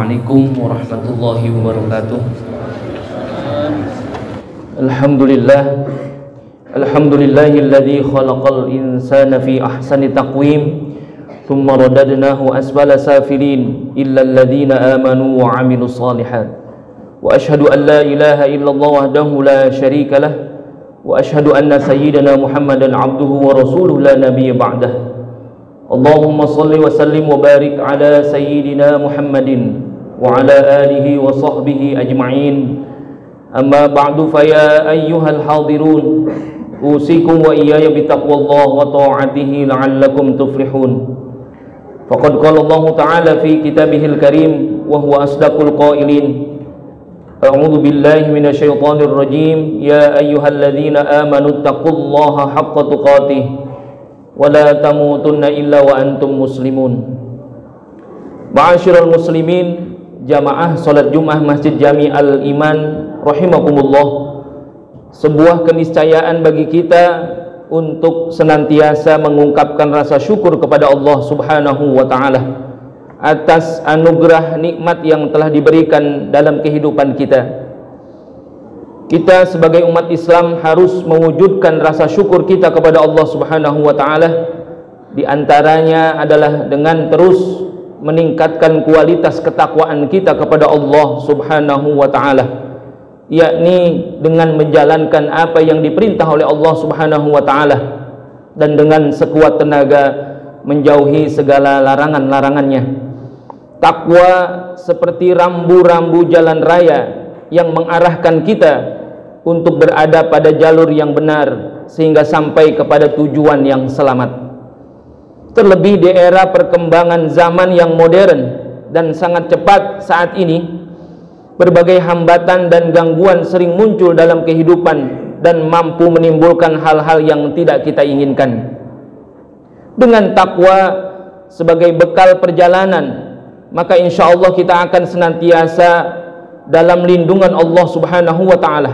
Assalamualaikum warahmatullahi wabarakatuh. Alhamdulillahilladzi khalaqal insana fi ahsani taqwim thumma radadnahu asfala safilin illa alladhina amanu wa 'amilus shalihat. Wa ashhadu an la ilaha illallah wahdahu la syarika lah wa ashhadu anna sayyidana Muhammadan 'abduhu wa rasuluhu la nabiyya ba'dah. Allahumma salli wa sallim wa barik ala sayyidina Muhammadin wa ala alihi wa sahbihi ajma'in. Amma ba'du, fa ya ayyuhal hadirun, usikum wa iyaya bitaqwallah wa ta'atihi la'allakum tuflihun. Faqad qala Allah ta'ala fi kitabihil karim wa huwa asdaqul qailin. A'udzu billahi minasyaitonir rajim. Ya ayyuhalladzina amanu taqullaha haqqa tuqatih wala tamutunna illa wa antum muslimun. Ma'asyiral muslimin, jamaah salat Jumat Masjid Jami Al-Iman rahimakumullah, sebuah keniscayaan bagi kita untuk senantiasa mengungkapkan rasa syukur kepada Allah Subhanahu wa taala atas anugerah nikmat yang telah diberikan dalam kehidupan kita. Kita sebagai umat Islam harus mewujudkan rasa syukur kita kepada Allah Subhanahu wa taala. Di antaranya adalah dengan terus meningkatkan kualitas ketakwaan kita kepada Allah Subhanahu wa taala, yakni dengan menjalankan apa yang diperintah oleh Allah Subhanahu wa taala dan dengan sekuat tenaga menjauhi segala larangan-larangannya. Takwa seperti rambu-rambu jalan raya yang mengarahkan kita untuk berada pada jalur yang benar sehingga sampai kepada tujuan yang selamat. Terlebih di era perkembangan zaman yang modern dan sangat cepat saat ini, berbagai hambatan dan gangguan sering muncul dalam kehidupan dan mampu menimbulkan hal-hal yang tidak kita inginkan. Dengan takwa sebagai bekal perjalanan, maka insya Allah kita akan senantiasa dalam lindungan Allah Subhanahu wa ta'ala.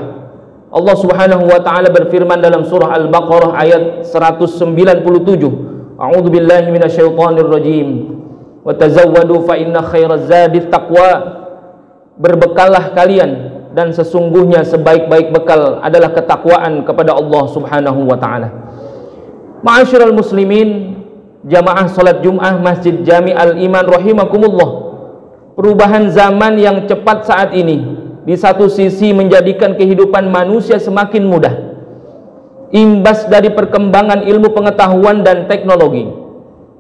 Allah Subhanahu wa ta'ala berfirman dalam surah Al-Baqarah ayat 197, A'udzu billahi minasyaitonir rajim. Wa tazawwadu fa inna khairaz zadit taqwa. Berbekallah kalian dan sesungguhnya sebaik-baik bekal adalah ketakwaan kepada Allah Subhanahu wa ta'ala. Ma'asyiral muslimin, jamaah salat Jumat Masjid Jami Al-Iman rahimakumullah, perubahan zaman yang cepat saat ini di satu sisi menjadikan kehidupan manusia semakin mudah, imbas dari perkembangan ilmu pengetahuan dan teknologi.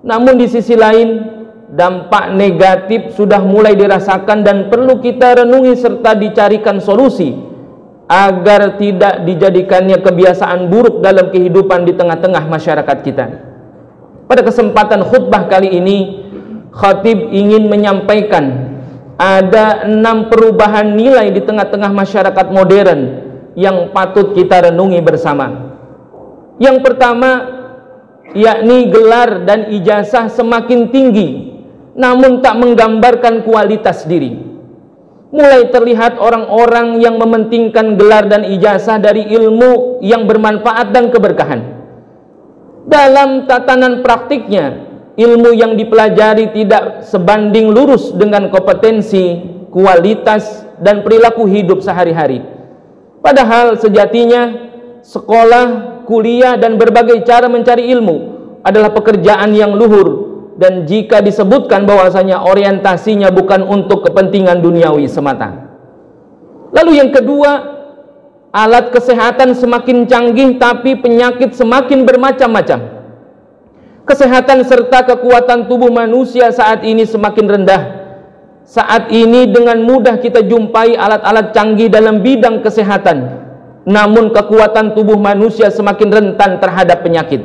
Namun di sisi lain, dampak negatif sudah mulai dirasakan dan perlu kita renungi serta dicarikan solusi agar tidak dijadikannya kebiasaan buruk dalam kehidupan di tengah-tengah masyarakat kita. Pada kesempatan khutbah kali ini, khatib ingin menyampaikan ada 6 perubahan nilai di tengah-tengah masyarakat modern yang patut kita renungi bersama. Yang pertama, yakni gelar dan ijazah semakin tinggi namun tak menggambarkan kualitas diri. Mulai terlihat orang-orang yang mementingkan gelar dan ijazah dari ilmu yang bermanfaat dan keberkahan. Dalam tatanan praktiknya, ilmu yang dipelajari tidak sebanding lurus dengan kompetensi, kualitas, dan perilaku hidup sehari-hari. Padahal sejatinya sekolah, kuliah, dan berbagai cara mencari ilmu adalah pekerjaan yang luhur, dan jika disebutkan bahwasanya orientasinya bukan untuk kepentingan duniawi semata. Lalu yang kedua, alat kesehatan semakin canggih tapi penyakit semakin bermacam-macam. Kesehatan serta kekuatan tubuh manusia saat ini semakin rendah. Saat ini dengan mudah kita jumpai alat-alat canggih dalam bidang kesehatan, namun kekuatan tubuh manusia semakin rentan terhadap penyakit.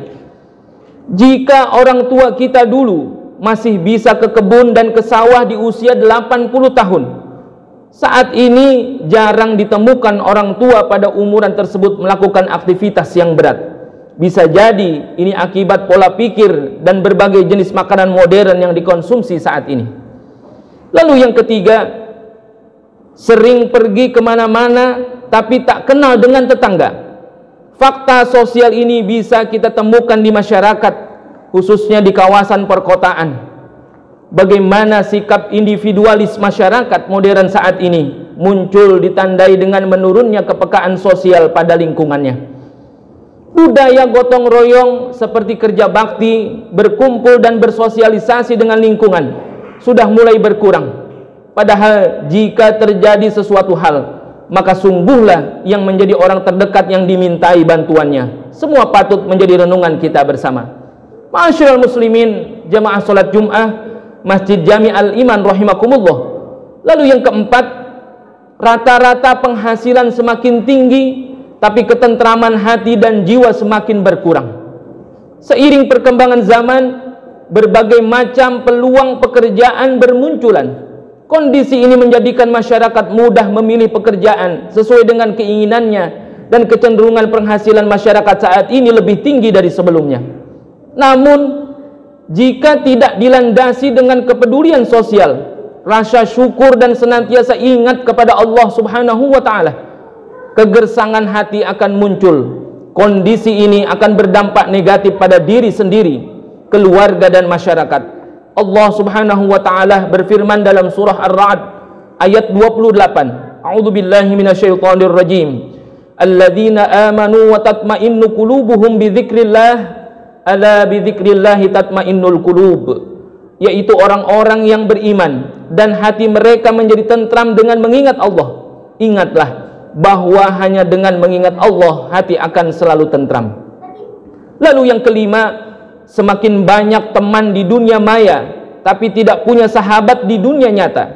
Jika orang tua kita dulu masih bisa ke kebun dan ke sawah di usia 80 tahun, saat ini jarang ditemukan orang tua pada umuran tersebut melakukan aktivitas yang berat. Bisa jadi ini akibat pola pikir dan berbagai jenis makanan modern yang dikonsumsi saat ini. Lalu yang ketiga, sering pergi kemana-mana tapi tak kenal dengan tetangga. Fakta sosial ini bisa kita temukan di masyarakat, khususnya di kawasan perkotaan. bagaimana sikap individualis masyarakat modern saat ini muncul ditandai dengan menurunnya kepekaan sosial pada lingkungannya. Budaya gotong royong seperti kerja bakti, berkumpul dan bersosialisasi dengan lingkungan sudah mulai berkurang. Padahal jika terjadi sesuatu hal, maka sungguhlah yang menjadi orang terdekat yang dimintai bantuannya. Semua patut menjadi renungan kita bersama. Ma'asyiral muslimin, jamaah salat Jum'ah Masjid Jami' Al-Iman rahimakumullah. Lalu yang keempat, rata-rata penghasilan semakin tinggi, tapi ketentraman hati dan jiwa semakin berkurang. Seiring perkembangan zaman, berbagai macam peluang pekerjaan bermunculan. Kondisi ini menjadikan masyarakat mudah memilih pekerjaan sesuai dengan keinginannya, dan kecenderungan penghasilan masyarakat saat ini lebih tinggi dari sebelumnya. Namun, jika tidak dilandasi dengan kepedulian sosial, rasa syukur dan senantiasa ingat kepada Allah Subhanahu wa Ta'ala, kegersangan hati akan muncul. Kondisi ini akan berdampak negatif pada diri sendiri, keluarga dan masyarakat. Allah Subhanahu wa Ta'ala berfirman dalam surah Ar-Ra'd ayat 28. A'udzu billahi minasyaitonir rajim. Alladzina amanu wa tatma'innu qulubuhum bi dzikrillah, ala bi dzikrillah tatma'innul qulub. Yaitu orang-orang yang beriman dan hati mereka menjadi tentram dengan mengingat Allah. Ingatlah bahwa hanya dengan mengingat Allah hati akan selalu tentram. Lalu yang kelima, semakin banyak teman di dunia maya tapi tidak punya sahabat di dunia nyata.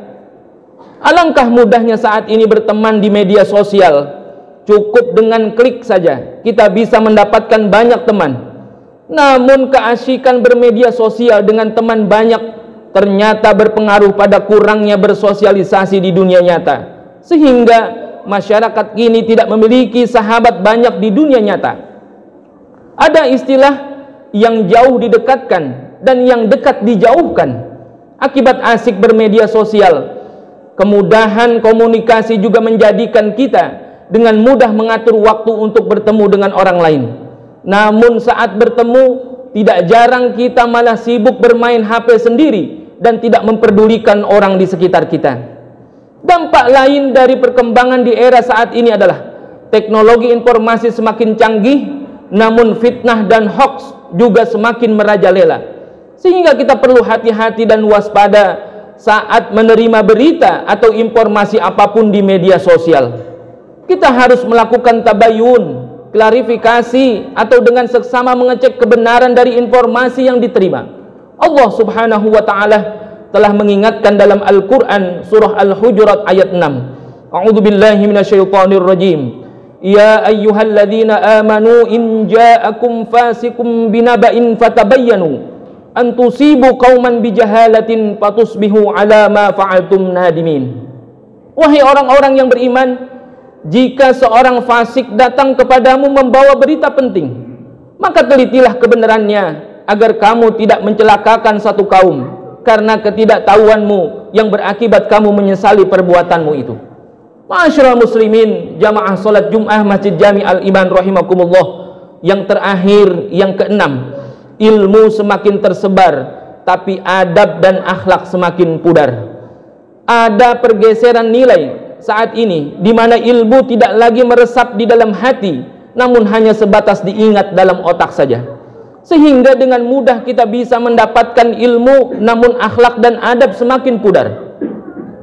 Alangkah mudahnya saat ini berteman di media sosial. Cukup dengan klik saja kita bisa mendapatkan banyak teman. Namun keasyikan bermedia sosial dengan teman banyak ternyata berpengaruh pada kurangnya bersosialisasi di dunia nyata, sehingga masyarakat kini tidak memiliki sahabat banyak di dunia nyata. Ada istilah yang jauh didekatkan dan yang dekat dijauhkan akibat asik bermedia sosial. Kemudahan komunikasi juga menjadikan kita dengan mudah mengatur waktu untuk bertemu dengan orang lain. Namun saat bertemu, tidak jarang kita malah sibuk bermain HP sendiri dan tidak memperdulikan orang di sekitar kita. Dampak lain dari perkembangan di era saat ini adalah teknologi informasi semakin canggih, namun fitnah dan hoax juga semakin merajalela. Sehingga kita perlu hati-hati dan waspada saat menerima berita atau informasi apapun di media sosial. Kita harus melakukan tabayun, klarifikasi, atau dengan seksama mengecek kebenaran dari informasi yang diterima. Allah Subhanahu wa Ta'ala telah mengingatkan dalam Al-Quran surah Al-Hujurat ayat 6. A'udzu billahi minasyaitonir rajim. Ya ayyuhalladzina amanu in ja'akum fasikum binaba'in fatabayyanu an tusibu qauman bijahalatin fatusbihu ala ma fa'altum nadimin. Wahai orang-orang yang beriman, jika seorang fasik datang kepadamu membawa berita penting, maka telitilah kebenarannya agar kamu tidak mencelakakan satu kaum karena ketidaktahuanmu yang berakibat kamu menyesali perbuatanmu itu. Ma'asyiral muslimin, jamaah salat Jum'ah Masjid Jami' Al-Iman rahimakumullah. Yang terakhir, yang keenam, ilmu semakin tersebar tapi adab dan akhlak semakin pudar. Ada pergeseran nilai saat ini di mana ilmu tidak lagi meresap di dalam hati, namun hanya sebatas diingat dalam otak saja. Sehingga dengan mudah kita bisa mendapatkan ilmu, namun akhlak dan adab semakin pudar.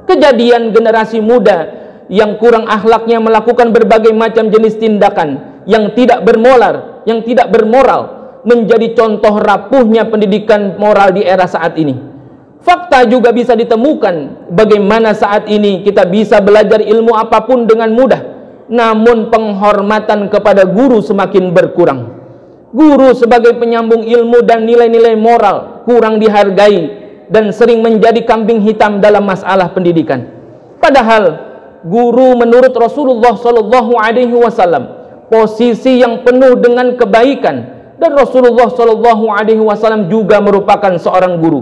Kejadian generasi muda yang kurang akhlaknya melakukan berbagai macam jenis tindakan yang tidak bermoral menjadi contoh rapuhnya pendidikan moral di era saat ini. Fakta juga bisa ditemukan bagaimana saat ini kita bisa belajar ilmu apapun dengan mudah, namun penghormatan kepada guru semakin berkurang. Guru sebagai penyambung ilmu dan nilai-nilai moral kurang dihargai dan sering menjadi kambing hitam dalam masalah pendidikan. Padahal guru menurut Rasulullah SAW posisi yang penuh dengan kebaikan, dan Rasulullah SAW juga merupakan seorang guru.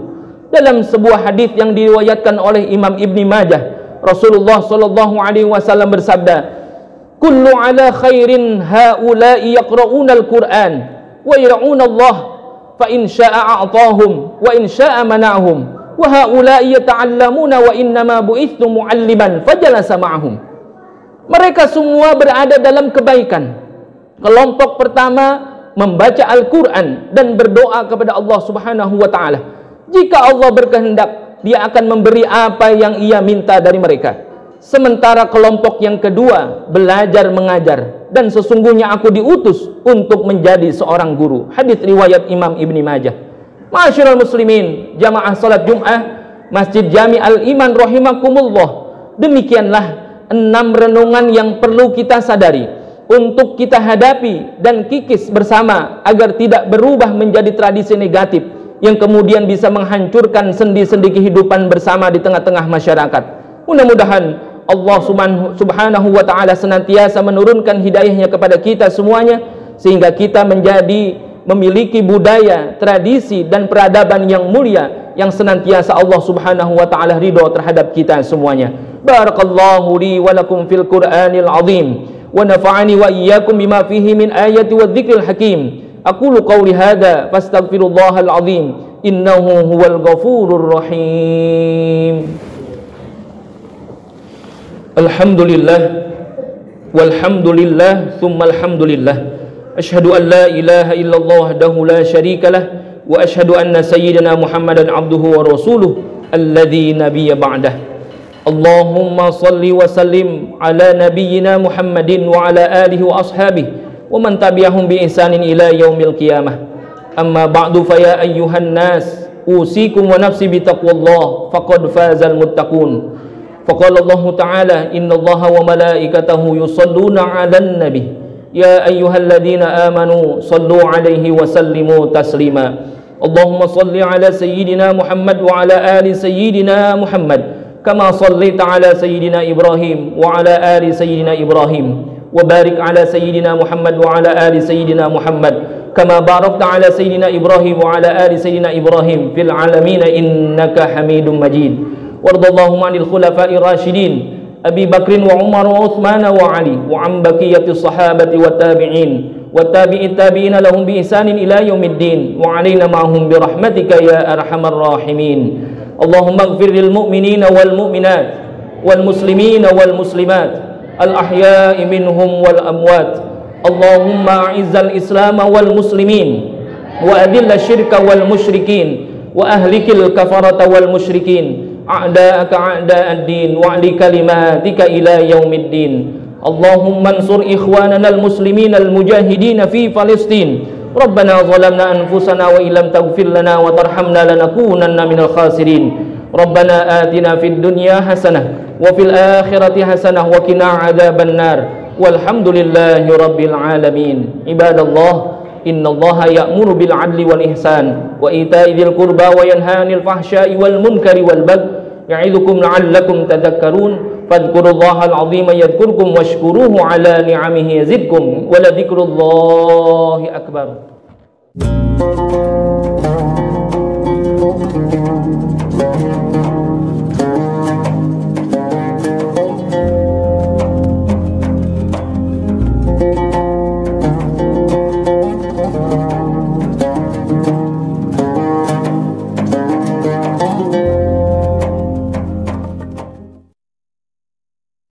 Dalam sebuah hadis yang diriwayatkan oleh Imam Ibni Majah, Rasulullah SAW bersabda, "Kullu ala khairin haula'i yaqra'una al-Qur'an wa yar'una Allah, fa in syaa'a a'tahum wa in syaa'a mana'hum wa haula'i yata'allamuna wa innama bu'itsu mu'alliman fajalasa ma'ahum. Mereka semua berada dalam kebaikan. Kelompok pertama membaca Al-Quran dan berdoa kepada Allah Subhanahu wa ta'ala. Jika Allah berkehendak, Dia akan memberi apa yang Ia minta dari mereka. Sementara kelompok yang kedua belajar mengajar, dan sesungguhnya aku diutus untuk menjadi seorang guru. Hadis riwayat Imam Ibni Majah. Ma'asyiral muslimin, jamaah salat Jum'ah Masjid Jami' Al-Iman rahimakumullah. Demikianlah 6 renungan yang perlu kita sadari untuk kita hadapi dan kikis bersama agar tidak berubah menjadi tradisi negatif yang kemudian bisa menghancurkan sendi-sendi kehidupan bersama di tengah-tengah masyarakat. Mudah-mudahan Allah Subhanahu wa ta'ala senantiasa menurunkan hidayahnya kepada kita semuanya, sehingga kita memiliki budaya, tradisi, dan peradaban yang mulia yang senantiasa Allah Subhanahu wa ta'ala ridho terhadap kita semuanya. Barakallahu li wa lakum fil Qur'anil azim wa nafa'ani wa iyyakum bima fihi min ayati wa dzikril hakim. Aqulu qawli hadza fastaghfirullahal azim innahu huwal ghafurur rahim. Alhamdulillah walhamdulillah thumma alhamdulillah. Asyhadu an la ilaha illallah wahdahu la syarikalah wa asyhadu anna sayyidina Muhammadan abduhu wa rasuluh alladzi nabiyya ba'dah. Allahumma salli wa sallim ala nabiyyina Muhammadin wa ala alihi wa ashabihi wa man tabi'ahum bi ihsanin ila yaumil qiyamah. Amma ba'du fa ya ayyuhan nas usikum wa nafsi bi taqwallah faqad fazal muttaqun. Faqala Allah Ta'ala innallaha wa malaikatahu yusalluna 'alan nabi ya ayyuhalladzina amanu sallu 'alaihi wa sallimu taslima. Allahumma salli 'ala sayyidina Muhammad wa 'ala ali sayyidina Muhammad kama shallaita 'ala sayyidina Ibrahim wa 'ala ali sayyidina Ibrahim wa barik 'ala sayyidina Muhammad wa 'ala ali sayyidina Muhammad kama barakta 'ala sayyidina Ibrahim wa 'ala ali sayyidina Ibrahim fil 'alamin innaka Hamidum Majid. Wardallahum 'anil khulafa'ir rasyidin Abi Bakrin wa Umar wa Utsman wa Ali wa 'an baqiyatis sahabati wat tabi'in wat tabi'it tabi'ina lahum bi ihsanin ila yaumiddin wa 'alaina ma'hum bi rahmatika ya arhamar rahimin. Allahumma ighfir lil mu'minina wal mu'minat wal muslimina wal muslimat al ahya'i minhum wal amwat. Allahumma a'izzal islam wal muslimin wa adilla syirka wal musyrikin wa ahlikil kafarata wal musyrikin a'da'aka a'da'ad din wa'li kalimatika ila yaumiddin. Allahumma ansur ikhwanana al-muslimin al-mujahidin fi Palestin. Rabbana zalamna anfusana wa illam taghfir lana wa tarhamna lanakunanna minal khasirin. Rabbana atina fid dunya hasanah wa fil akhirati hasanah wa qina adzaban nar. Walhamdulillahi rabbil alamin. Ibadallah, innallaha ya'muru bil 'adli wal ihsan wa ita'i dzil qurba wa yanha 'anil fahsya'i wal munkari wal baghi ya'idukum la'allakum tadhakkarun. Fadhkurullahal 'azima yadhkurkum washkuruhu 'ala ni'amihi yazidkum wa la dzikrullahi akbar.